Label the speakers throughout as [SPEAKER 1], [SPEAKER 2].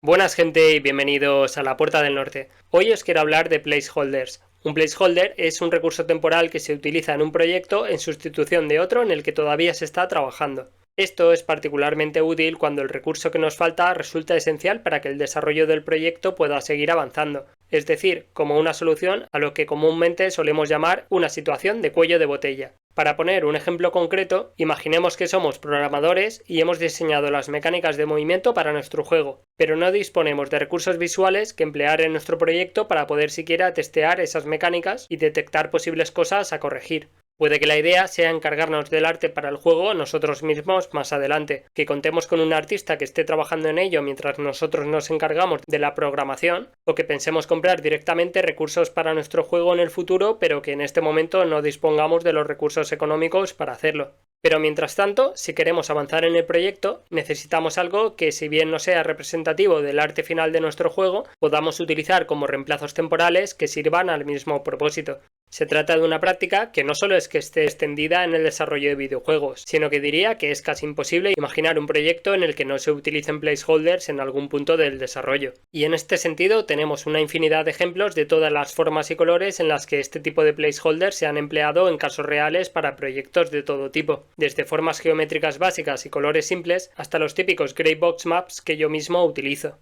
[SPEAKER 1] Buenas gente y bienvenidos a La Puerta del Norte. Hoy os quiero hablar de placeholders. Un placeholder es un recurso temporal que se utiliza en un proyecto en sustitución de otro en el que todavía se está trabajando. Esto es particularmente útil cuando el recurso que nos falta resulta esencial para que el desarrollo del proyecto pueda seguir avanzando, es decir, como una solución a lo que comúnmente solemos llamar una situación de cuello de botella. Para poner un ejemplo concreto, imaginemos que somos programadores y hemos diseñado las mecánicas de movimiento para nuestro juego, pero no disponemos de recursos visuales que emplear en nuestro proyecto para poder siquiera testear esas mecánicas y detectar posibles cosas a corregir. Puede que la idea sea encargarnos del arte para el juego nosotros mismos más adelante, que contemos con un artista que esté trabajando en ello mientras nosotros nos encargamos de la programación, o que pensemos comprar directamente recursos para nuestro juego en el futuro, pero que en este momento no dispongamos de los recursos económicos para hacerlo. Pero mientras tanto, si queremos avanzar en el proyecto, necesitamos algo que, si bien no sea representativo del arte final de nuestro juego, podamos utilizar como reemplazos temporales que sirvan al mismo propósito. Se trata de una práctica que no solo es que esté extendida en el desarrollo de videojuegos, sino que diría que es casi imposible imaginar un proyecto en el que no se utilicen placeholders en algún punto del desarrollo. Y en este sentido tenemos una infinidad de ejemplos de todas las formas y colores en las que este tipo de placeholders se han empleado en casos reales para proyectos de todo tipo, desde formas geométricas básicas y colores simples hasta los típicos greybox maps que yo mismo utilizo.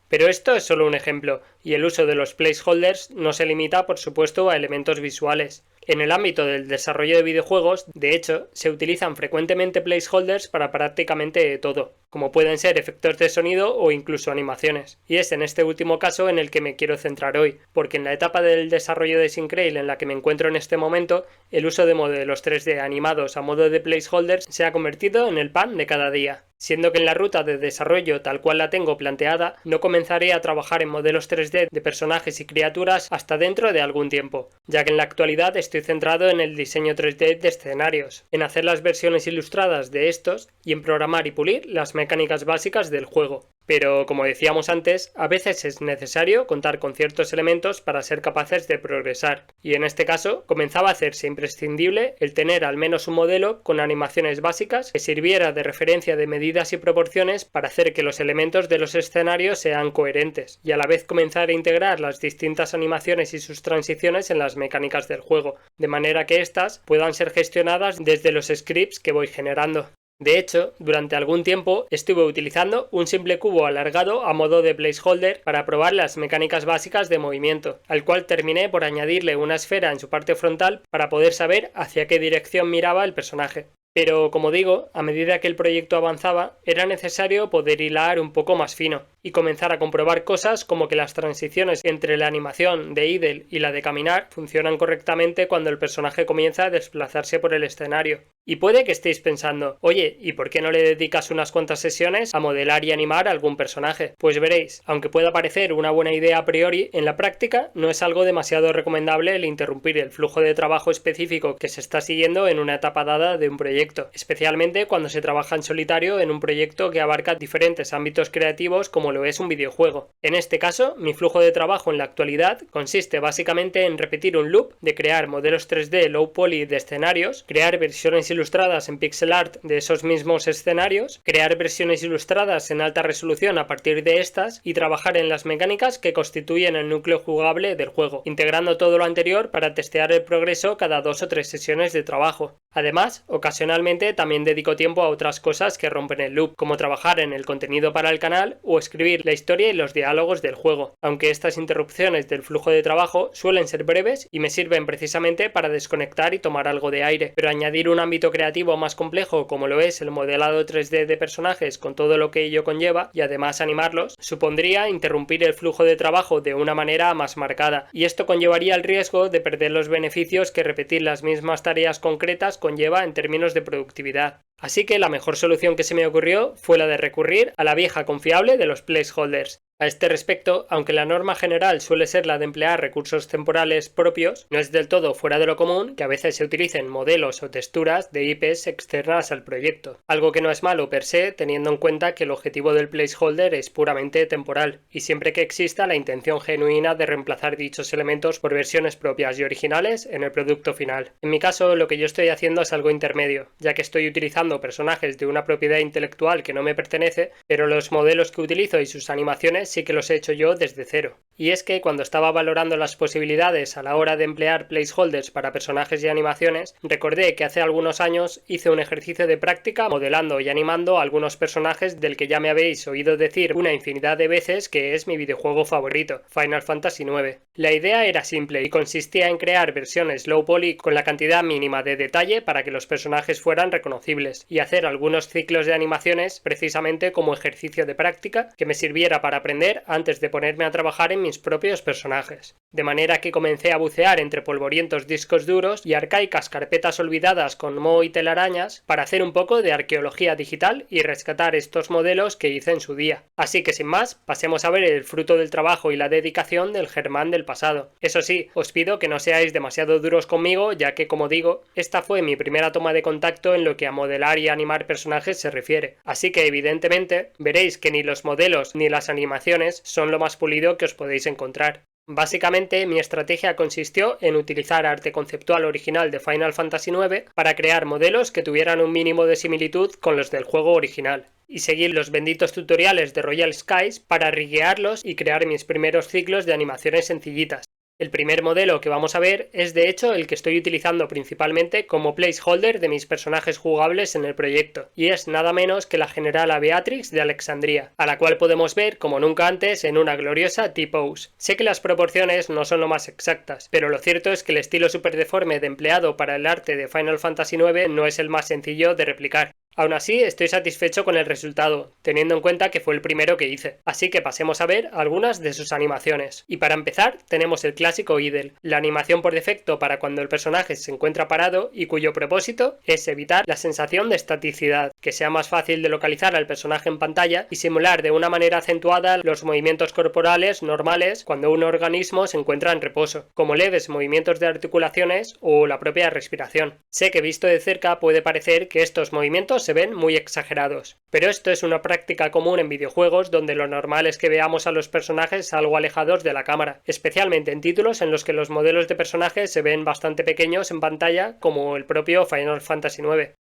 [SPEAKER 1] Pero esto es solo un ejemplo, y el uso de los placeholders no se limita, por supuesto, a elementos visuales. En el ámbito del desarrollo de videojuegos, de hecho, se utilizan frecuentemente placeholders para prácticamente todo, como pueden ser efectos de sonido o incluso animaciones. Y es en este último caso en el que me quiero centrar hoy, porque en la etapa del desarrollo de Syncrail en la que me encuentro en este momento, el uso de modelos 3D animados a modo de placeholders se ha convertido en el pan de cada día. Siendo que en la ruta de desarrollo tal cual la tengo planteada, no comenzaré a trabajar en modelos 3D de personajes y criaturas hasta dentro de algún tiempo, ya que en la actualidad estoy centrado en el diseño 3D de escenarios, en hacer las versiones ilustradas de estos y en programar y pulir las mecánicas básicas del juego. Pero, como decíamos antes, a veces es necesario contar con ciertos elementos para ser capaces de progresar, y en este caso comenzaba a hacerse imprescindible el tener al menos un modelo con animaciones básicas que sirviera de referencia de medidas y proporciones para hacer que los elementos de los escenarios sean coherentes, y a la vez comenzar a integrar las distintas animaciones y sus transiciones en las mecánicas del juego, de manera que éstas puedan ser gestionadas desde los scripts que voy generando. De hecho, durante algún tiempo estuve utilizando un simple cubo alargado a modo de placeholder para probar las mecánicas básicas de movimiento, al cual terminé por añadirle una esfera en su parte frontal para poder saber hacia qué dirección miraba el personaje. Pero, como digo, a medida que el proyecto avanzaba, era necesario poder hilar un poco más fino y comenzar a comprobar cosas como que las transiciones entre la animación de idle y la de caminar funcionan correctamente cuando el personaje comienza a desplazarse por el escenario. Y puede que estéis pensando, oye, ¿y por qué no le dedicas unas cuantas sesiones a modelar y animar a algún personaje? Pues veréis, aunque pueda parecer una buena idea a priori, en la práctica no es algo demasiado recomendable el interrumpir el flujo de trabajo específico que se está siguiendo en una etapa dada de un proyecto, especialmente cuando se trabaja en solitario en un proyecto que abarca diferentes ámbitos creativos como lo es un videojuego. En este caso, mi flujo de trabajo en la actualidad consiste básicamente en repetir un loop de crear modelos 3D low poly de escenarios, crear versiones ilustradas en pixel art de esos mismos escenarios, crear versiones ilustradas en alta resolución a partir de estas y trabajar en las mecánicas que constituyen el núcleo jugable del juego, integrando todo lo anterior para testear el progreso cada 2 o 3 sesiones de trabajo. Además, ocasionalmente también dedico tiempo a otras cosas que rompen el loop, como trabajar en el contenido para el canal o escribir la historia y los diálogos del juego, aunque estas interrupciones del flujo de trabajo suelen ser breves y me sirven precisamente para desconectar y tomar algo de aire, pero añadir un ámbito creativo más complejo como lo es el modelado 3D de personajes con todo lo que ello conlleva y además animarlos, supondría interrumpir el flujo de trabajo de una manera más marcada, y esto conllevaría el riesgo de perder los beneficios que repetir las mismas tareas concretas conlleva en términos de productividad. Así que la mejor solución que se me ocurrió fue la de recurrir a la vieja confiable de los placeholders. A este respecto, aunque la norma general suele ser la de emplear recursos temporales propios, no es del todo fuera de lo común que a veces se utilicen modelos o texturas de IPs externas al proyecto, algo que no es malo per se teniendo en cuenta que el objetivo del placeholder es puramente temporal, y siempre que exista la intención genuina de reemplazar dichos elementos por versiones propias y originales en el producto final. En mi caso, lo que yo estoy haciendo es algo intermedio, ya que estoy utilizando personajes de una propiedad intelectual que no me pertenece, pero los modelos que utilizo y sus animaciones sí que los he hecho yo desde cero. Y es que cuando estaba valorando las posibilidades a la hora de emplear placeholders para personajes y animaciones, recordé que hace algunos años hice un ejercicio de práctica modelando y animando a algunos personajes del que ya me habéis oído decir una infinidad de veces que es mi videojuego favorito, Final Fantasy IX. La idea era simple y consistía en crear versiones low poly con la cantidad mínima de detalle para que los personajes fueran reconocibles, y hacer algunos ciclos de animaciones precisamente como ejercicio de práctica que me sirviera para aprender antes de ponerme a trabajar en mis propios personajes. De manera que comencé a bucear entre polvorientos discos duros y arcaicas carpetas olvidadas con moho y telarañas para hacer un poco de arqueología digital y rescatar estos modelos que hice en su día. Así que sin más, pasemos a ver el fruto del trabajo y la dedicación del Germán del pasado. Eso sí, os pido que no seáis demasiado duros conmigo, ya que, como digo, esta fue mi primera toma de contacto en lo que a modelar y animar personajes se refiere. Así que evidentemente veréis que ni los modelos ni las animaciones son lo más pulido que os podéis encontrar. Básicamente, mi estrategia consistió en utilizar arte conceptual original de Final Fantasy IX para crear modelos que tuvieran un mínimo de similitud con los del juego original, y seguir los benditos tutoriales de Royal Skies para riguearlos y crear mis primeros ciclos de animaciones sencillitas. El primer modelo que vamos a ver es de hecho el que estoy utilizando principalmente como placeholder de mis personajes jugables en el proyecto, y es nada menos que la generala Beatrix de Alexandria, a la cual podemos ver como nunca antes en una gloriosa T-pose. Sé que las proporciones no son lo más exactas, pero lo cierto es que el estilo super deforme de empleado para el arte de Final Fantasy IX no es el más sencillo de replicar. Aún así, estoy satisfecho con el resultado, teniendo en cuenta que fue el primero que hice, así que pasemos a ver algunas de sus animaciones. Y para empezar, tenemos el clásico idle, la animación por defecto para cuando el personaje se encuentra parado y cuyo propósito es evitar la sensación de estaticidad, que sea más fácil de localizar al personaje en pantalla y simular de una manera acentuada los movimientos corporales normales cuando un organismo se encuentra en reposo, como leves movimientos de articulaciones o la propia respiración. Sé que visto de cerca puede parecer que estos movimientos se ven muy exagerados, pero esto es una práctica común en videojuegos donde lo normal es que veamos a los personajes algo alejados de la cámara, especialmente en títulos en los que los modelos de personajes se ven bastante pequeños en pantalla, como el propio Final Fantasy IX.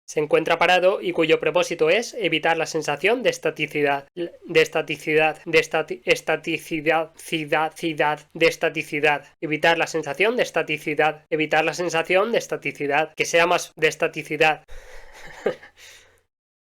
[SPEAKER 1] Se encuentra parado y cuyo propósito es evitar la sensación de estaticidad, evitar la sensación de estaticidad, que sea más de estaticidad.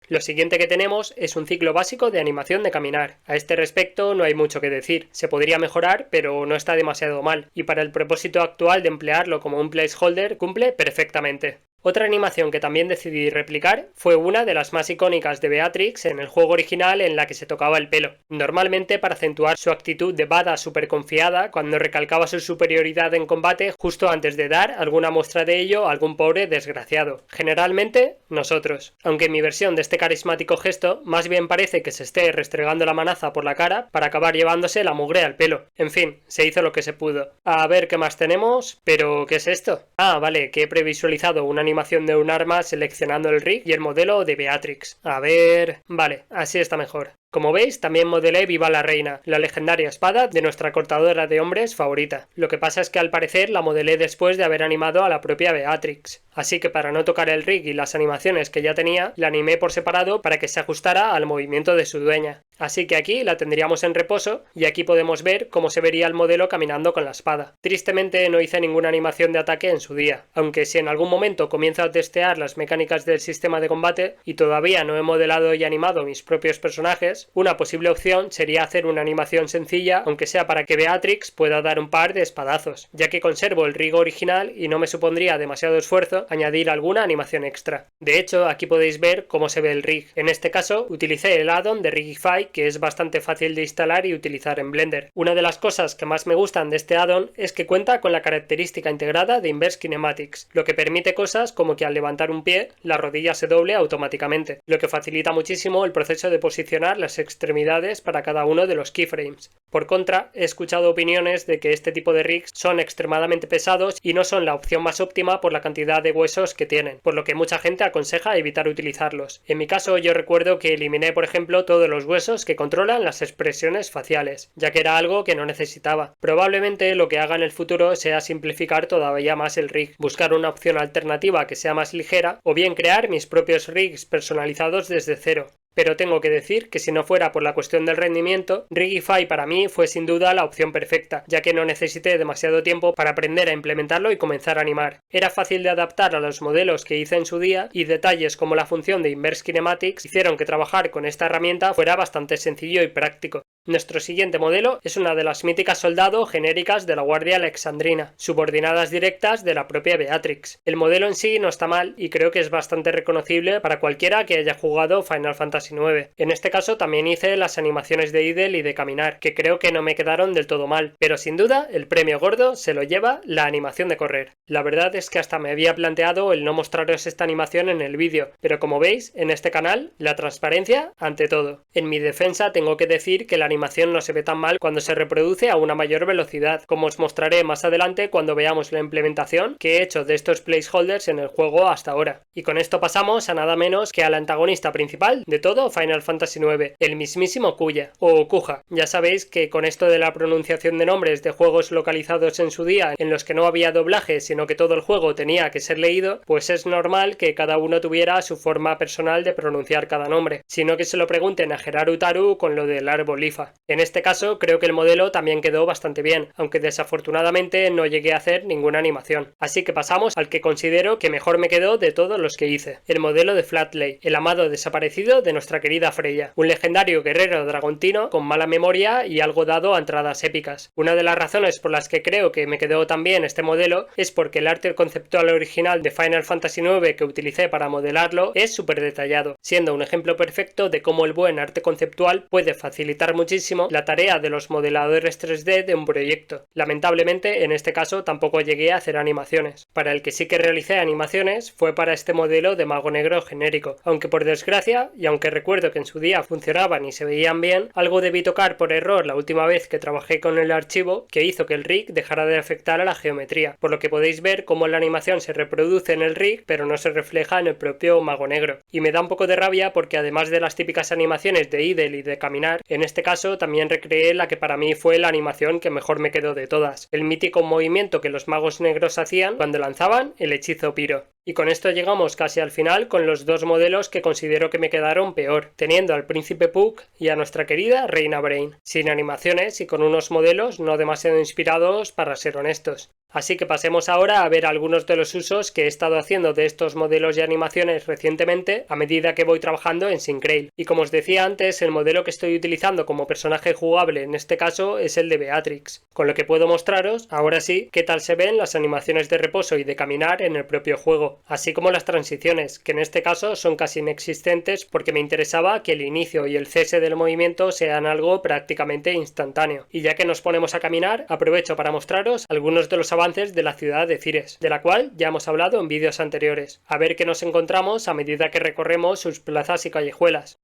[SPEAKER 1] Lo siguiente que tenemos es un ciclo básico de animación de caminar. A este respecto no hay mucho que decir, se podría mejorar pero no está demasiado mal, y para el propósito actual de emplearlo como un placeholder cumple perfectamente. Otra animación que también decidí replicar fue una de las más icónicas de Beatrix en el juego original, en la que se tocaba el pelo, normalmente para acentuar su actitud de badass super confiada cuando recalcaba su superioridad en combate justo antes de dar alguna muestra de ello a algún pobre desgraciado, generalmente nosotros, aunque en mi versión de este carismático gesto más bien parece que se esté restregando la manaza por la cara para acabar llevándose la mugre al pelo. En fin, se hizo lo que se pudo. A ver qué más tenemos, pero ¿qué es esto? Ah, vale, que he previsualizado una animación de un arma seleccionando el rig y el modelo de Beatrix. A ver... Vale, así está mejor. Como veis, también modelé Viva la Reina, la legendaria espada de nuestra cortadora de hombres favorita. Lo que pasa es que al parecer la modelé después de haber animado a la propia Beatrix. Así que para no tocar el rig y las animaciones que ya tenía, la animé por separado para que se ajustara al movimiento de su dueña. Así que aquí la tendríamos en reposo y aquí podemos ver cómo se vería el modelo caminando con la espada. Tristemente no hice ninguna animación de ataque en su día, aunque si en algún momento comienzo a testear las mecánicas del sistema de combate y todavía no he modelado y animado mis propios personajes, una posible opción sería hacer una animación sencilla, aunque sea para que Beatrix pueda dar un par de espadazos, ya que conservo el rig original y no me supondría demasiado esfuerzo añadir alguna animación extra. De hecho, aquí podéis ver cómo se ve el rig. En este caso, utilicé el add-on de Rigify, que es bastante fácil de instalar y utilizar en Blender. Una de las cosas que más me gustan de este add-on es que cuenta con la característica integrada de Inverse Kinematics, lo que permite cosas como que al levantar un pie, la rodilla se doble automáticamente, lo que facilita muchísimo el proceso de posicionar las extremidades para cada uno de los keyframes. Por contra, he escuchado opiniones de que este tipo de rigs son extremadamente pesados y no son la opción más óptima por la cantidad de huesos que tienen, por lo que mucha gente aconseja evitar utilizarlos. En mi caso, yo recuerdo que eliminé, por ejemplo, todos los huesos que controlan las expresiones faciales, ya que era algo que no necesitaba. Probablemente lo que haga en el futuro sea simplificar todavía más el rig, buscar una opción alternativa que sea más ligera, o bien crear mis propios rigs personalizados desde cero. Pero tengo que decir que si no fuera por la cuestión del rendimiento, Rigify para mí fue sin duda la opción perfecta, ya que no necesité demasiado tiempo para aprender a implementarlo y comenzar a animar. Era fácil de adaptar a los modelos que hice en su día y detalles como la función de Inverse Kinematics hicieron que trabajar con esta herramienta fuera bastante sencillo y práctico. Nuestro siguiente modelo es una de las míticas soldado genéricas de la Guardia Alexandrina, subordinadas directas de la propia Beatrix. El modelo en sí no está mal y creo que es bastante reconocible para cualquiera que haya jugado Final Fantasy IX. En este caso también hice las animaciones de Idle y de caminar, que creo que no me quedaron del todo mal, pero sin duda el premio gordo se lo lleva la animación de correr. La verdad es que hasta me había planteado el no mostraros esta animación en el vídeo, pero como veis, en este canal, la transparencia ante todo. En mi defensa tengo que decir que la animación no se ve tan mal cuando se reproduce a una mayor velocidad, como os mostraré más adelante cuando veamos la implementación que he hecho de estos placeholders en el juego hasta ahora. Y con esto pasamos a nada menos que al antagonista principal de todo Final Fantasy IX, el mismísimo Kuya, o Kuja. Ya sabéis que con esto de la pronunciación de nombres de juegos localizados en su día, en los que no había doblaje sino que todo el juego tenía que ser leído, pues es normal que cada uno tuviera su forma personal de pronunciar cada nombre, sino que se lo pregunten a Heraru Taru con lo del árbol Lifa. En este caso creo que el modelo también quedó bastante bien, aunque desafortunadamente no llegué a hacer ninguna animación. Así que pasamos al que considero que mejor me quedó de todos los que hice, el modelo de Flatley, el amado desaparecido de nuestra querida Freya, un legendario guerrero dragontino con mala memoria y algo dado a entradas épicas. Una de las razones por las que creo que me quedó tan bien este modelo es porque el arte conceptual original de Final Fantasy IX que utilicé para modelarlo es súper detallado, siendo un ejemplo perfecto de cómo el buen arte conceptual puede facilitar muchísimo la tarea de los modeladores 3D de un proyecto. Lamentablemente en este caso tampoco llegué a hacer animaciones. Para el que sí que realicé animaciones fue para este modelo de mago negro genérico, aunque por desgracia, y aunque recuerdo que en su día funcionaban y se veían bien, algo debí tocar por error la última vez que trabajé con el archivo que hizo que el rig dejara de afectar a la geometría, por lo que podéis ver cómo la animación se reproduce en el rig pero no se refleja en el propio mago negro. Y me da un poco de rabia porque además de las típicas animaciones de Idle y de caminar, en este caso también recreé la que para mí fue la animación que mejor me quedó de todas, el mítico movimiento que los magos negros hacían cuando lanzaban el hechizo Pyro. Y con esto llegamos casi al final con los dos modelos que considero que me quedaron peor, teniendo al príncipe Puck y a nuestra querida reina Brain, sin animaciones y con unos modelos no demasiado inspirados para ser honestos. Así que pasemos ahora a ver algunos de los usos que he estado haciendo de estos modelos y animaciones recientemente a medida que voy trabajando en Syncrail. Y como os decía antes, el modelo que estoy utilizando como personaje jugable en este caso es el de Beatrix, con lo que puedo mostraros, ahora sí, qué tal se ven las animaciones de reposo y de caminar en el propio juego, así como las transiciones, que en este caso son casi inexistentes porque me interesaba que el inicio y el cese del movimiento sean algo prácticamente instantáneo. Y ya que nos ponemos a caminar, aprovecho para mostraros algunos de los avances de la ciudad de Cires, de la cual ya hemos hablado en vídeos anteriores. A ver qué nos encontramos a medida que recorremos sus plazas y callejuelas.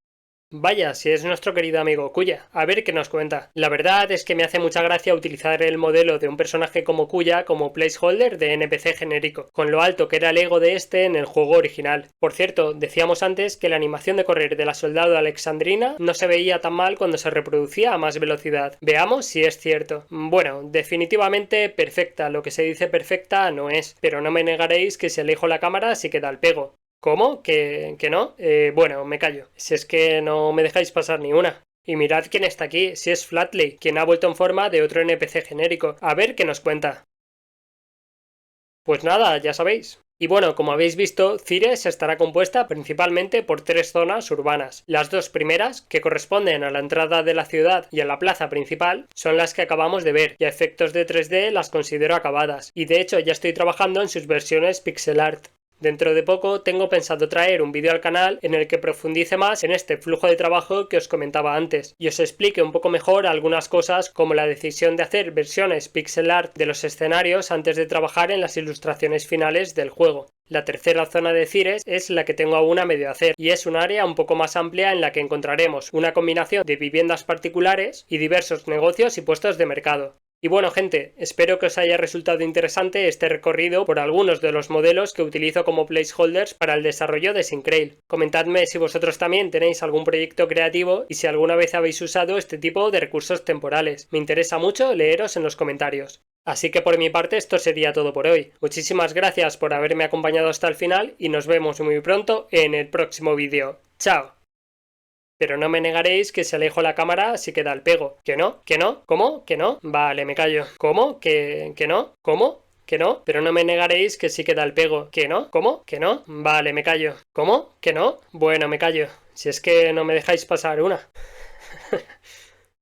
[SPEAKER 1] Vaya, si es nuestro querido amigo Kuya, a ver qué nos cuenta. La verdad es que me hace mucha gracia utilizar el modelo de un personaje como Kuya como placeholder de NPC genérico, con lo alto que era el ego de este en el juego original. Por cierto, decíamos antes que la animación de correr de la soldado alexandrina no se veía tan mal cuando se reproducía a más velocidad. Veamos si es cierto. Bueno, definitivamente perfecta, lo que se dice perfecta no es, pero no me negaréis que si alejo la cámara sí queda el pego. ¿Cómo? ¿Que no? Bueno, me callo. Si es que no me dejáis pasar ni una. Y mirad quién está aquí, si es Flatley, quien ha vuelto en forma de otro NPC genérico. A ver qué nos cuenta. Pues nada, ya sabéis. Y bueno, como habéis visto, Cires estará compuesta principalmente por tres zonas urbanas. Las dos primeras, que corresponden a la entrada de la ciudad y a la plaza principal, son las que acabamos de ver, y a efectos de 3D las considero acabadas. Y de hecho ya estoy trabajando en sus versiones pixel art. Dentro de poco tengo pensado traer un vídeo al canal en el que profundice más en este flujo de trabajo que os comentaba antes y os explique un poco mejor algunas cosas como la decisión de hacer versiones pixel art de los escenarios antes de trabajar en las ilustraciones finales del juego. La tercera zona de Cires es la que tengo aún a medio hacer y es un área un poco más amplia en la que encontraremos una combinación de viviendas particulares y diversos negocios y puestos de mercado. Y bueno, gente, espero que os haya resultado interesante este recorrido por algunos de los modelos que utilizo como placeholders para el desarrollo de Syncrail. Comentadme si vosotros también tenéis algún proyecto creativo y si alguna vez habéis usado este tipo de recursos temporales. Me interesa mucho leeros en los comentarios. Así que por mi parte esto sería todo por hoy. Muchísimas gracias por haberme acompañado hasta el final y nos vemos muy pronto en el próximo vídeo. ¡Chao! Pero no me negaréis que si alejo la cámara sí queda el pego. ¿Que no? ¿Que no? ¿Cómo? ¿Que no? Vale, me callo. ¿Cómo? ¿Que no? ¿Cómo? ¿Que no? Pero no me negaréis que sí queda el pego. ¿Que no? ¿Cómo? ¿Que no? Vale, me callo. ¿Cómo? ¿Que no? Bueno, me callo. Si es que no me dejáis pasar una.